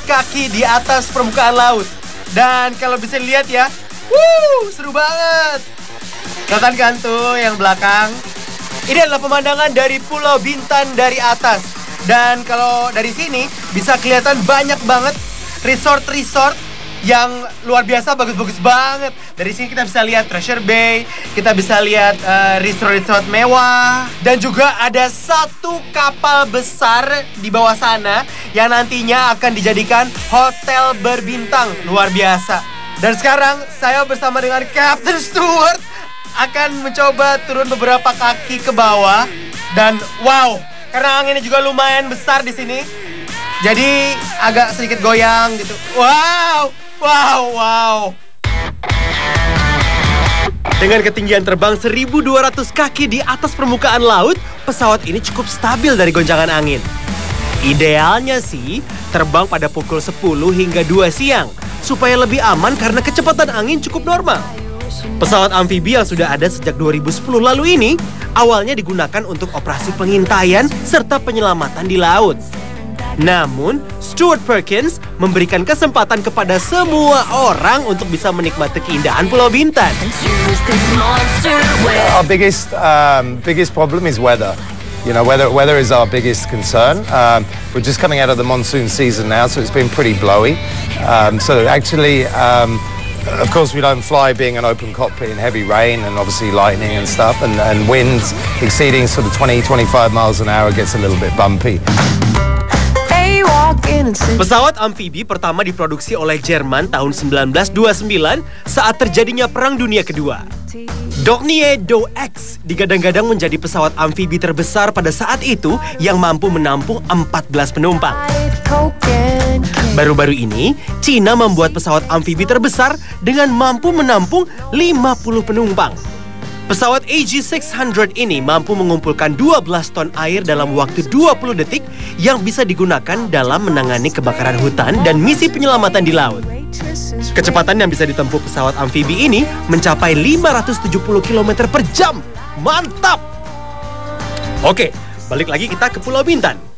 kaki di atas permukaan laut. Dan kalau bisa lihat ya, seru banget. Kelihatan kan tuh yang belakang? Ini adalah pemandangan dari Pulau Bintan dari atas. Dan kalau dari sini bisa kelihatan banyak banget resort-resort yang luar biasa, bagus-bagus banget. Dari sini kita bisa lihat Treasure Bay, kita bisa lihat resort-resort mewah, dan juga ada satu kapal besar di bawah sana yang nantinya akan dijadikan hotel berbintang. Luar biasa. Dan sekarang saya bersama dengan Captain Stewart akan mencoba turun beberapa kaki ke bawah. Dan wow, karena anginnya juga lumayan besar di sini, jadi agak sedikit goyang gitu. Wow. Dengan ketinggian terbang 1.200 kaki di atas permukaan laut, pesawat ini cukup stabil dari goncangan angin. Idealnya sih, terbang pada pukul 10 hingga 2 siang, supaya lebih aman karena kecepatan angin cukup normal. Pesawat amfibi yang sudah ada sejak 2010 lalu ini, awalnya digunakan untuk operasi pengintaian serta penyelamatan di laut. Namun, Stewart Perkins memberikan kesempatan kepada semua orang untuk bisa menikmati keindahan Pulau Bintan. Our biggest problem is weather. You know, weather is our biggest concern. We're just coming out of the monsoon season now, so it's been pretty blowy. So actually, of course, we don't fly being an open cockpit in heavy rain and obviously lightning and stuff, and winds exceeding sort of 20-25 miles an hour gets a little bit bumpy. Pesawat amfibi pertama diproduksi oleh Jerman tahun 1929 saat terjadinya Perang Dunia Kedua. Dornier Do X digadang-gadang menjadi pesawat amfibi terbesar pada saat itu yang mampu menampung 14 penumpang. Baru-baru ini, Cina membuat pesawat amfibi terbesar dengan mampu menampung 50 penumpang. Pesawat AG600 ini mampu mengumpulkan 12 ton air dalam waktu 20 detik yang bisa digunakan dalam menangani kebakaran hutan dan misi penyelamatan di laut. Kecepatan yang bisa ditempuh pesawat amfibi ini mencapai 570 km per jam. Mantap! Oke, balik lagi kita ke Pulau Bintan.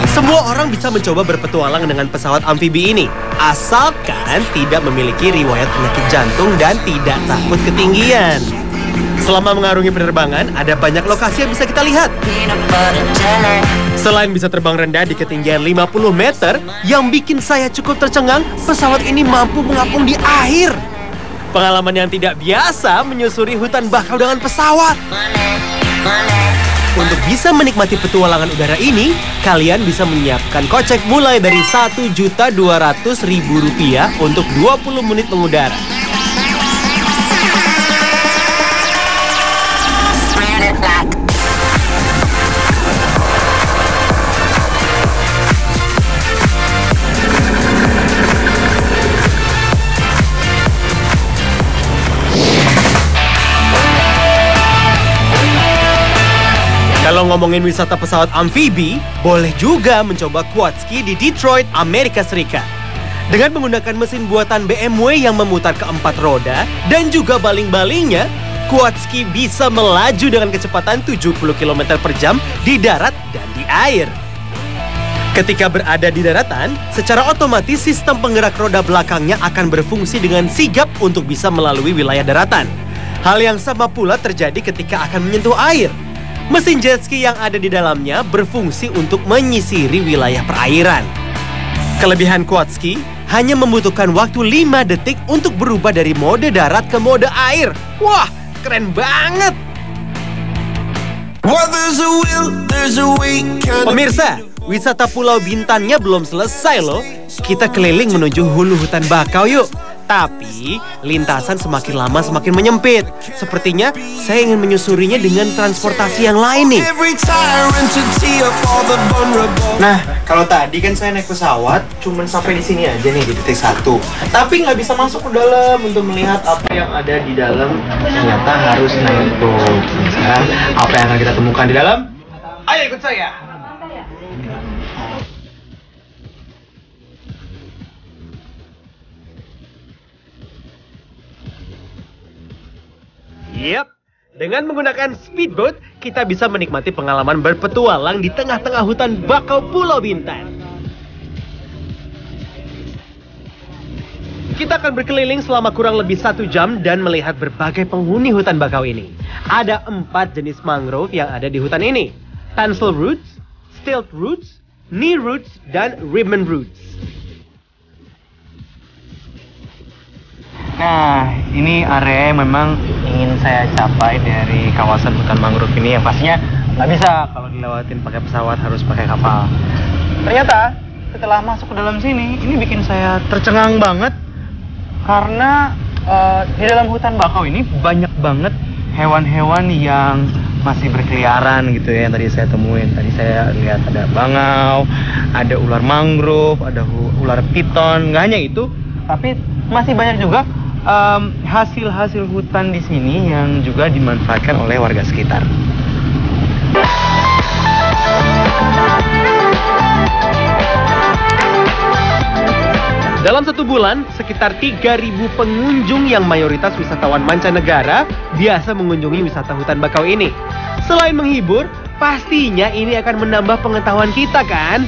Semua orang bisa mencoba berpetualang dengan pesawat amfibi ini, asalkan tidak memiliki riwayat penyakit jantung dan tidak takut ketinggian. Selama mengarungi penerbangan, ada banyak lokasi yang bisa kita lihat. Selain bisa terbang rendah di ketinggian 50 meter, yang bikin saya cukup tercengang, pesawat ini mampu mengapung di air. Pengalaman yang tidak biasa menyusuri hutan bakau dengan pesawat. Untuk bisa menikmati petualangan udara ini, kalian bisa menyiapkan kocek mulai dari Rp1.200.000 untuk 20 menit mengudara. Kalau ngomongin wisata pesawat amfibi, boleh juga mencoba quad ski di Detroit, Amerika Serikat. Dengan menggunakan mesin buatan BMW yang memutar ke 4 roda dan juga baling-balingnya, quad ski bisa melaju dengan kecepatan 70 km per jam di darat dan di air. Ketika berada di daratan, secara otomatis sistem penggerak roda belakangnya akan berfungsi dengan sigap untuk bisa melalui wilayah daratan. Hal yang sama pula terjadi ketika akan menyentuh air. Mesin jet ski yang ada di dalamnya berfungsi untuk menyisiri wilayah perairan. Kelebihan quad ski hanya membutuhkan waktu 5 detik untuk berubah dari mode darat ke mode air. Wah, keren banget! Pemirsa, wisata Pulau Bintannya belum selesai loh. Kita keliling menuju hulu hutan bakau yuk. Tapi, lintasan semakin lama semakin menyempit. Sepertinya saya ingin menyusurinya dengan transportasi yang lain nih. Nah, kalau tadi kan saya naik pesawat, cuman sampai di sini aja nih, di titik 1. Tapi nggak bisa masuk ke dalam untuk melihat apa yang ada di dalam. Ternyata harus naik boat. Sekarang, apa yang akan kita temukan di dalam? Ayo ikut saya! Yap, dengan menggunakan speedboat, kita bisa menikmati pengalaman berpetualang di tengah-tengah hutan bakau Pulau Bintan. Kita akan berkeliling selama kurang lebih 1 jam dan melihat berbagai penghuni hutan bakau ini. Ada 4 jenis mangrove yang ada di hutan ini. Pencil roots, stilt roots, knee roots, dan ribbon roots. Nah, ini area yang memang ingin saya capai dari kawasan hutan mangrove ini, yang pastinya nggak bisa kalau dilewatin pakai pesawat, harus pakai kapal. Ternyata setelah masuk ke dalam sini, ini bikin saya tercengang banget karena di dalam hutan bakau ini banyak banget hewan-hewan yang masih berkeliaran gitu ya, yang tadi saya temuin. Tadi saya lihat ada bangau, ada ular mangrove, ada ular piton. Nggak hanya itu, tapi masih banyak juga hasil-hasil hutan di sini yang juga dimanfaatkan oleh warga sekitar. Dalam 1 bulan, sekitar 3.000 pengunjung yang mayoritas wisatawan mancanegara biasa mengunjungi wisata hutan bakau ini. Selain menghibur, pastinya ini akan menambah pengetahuan kita kan?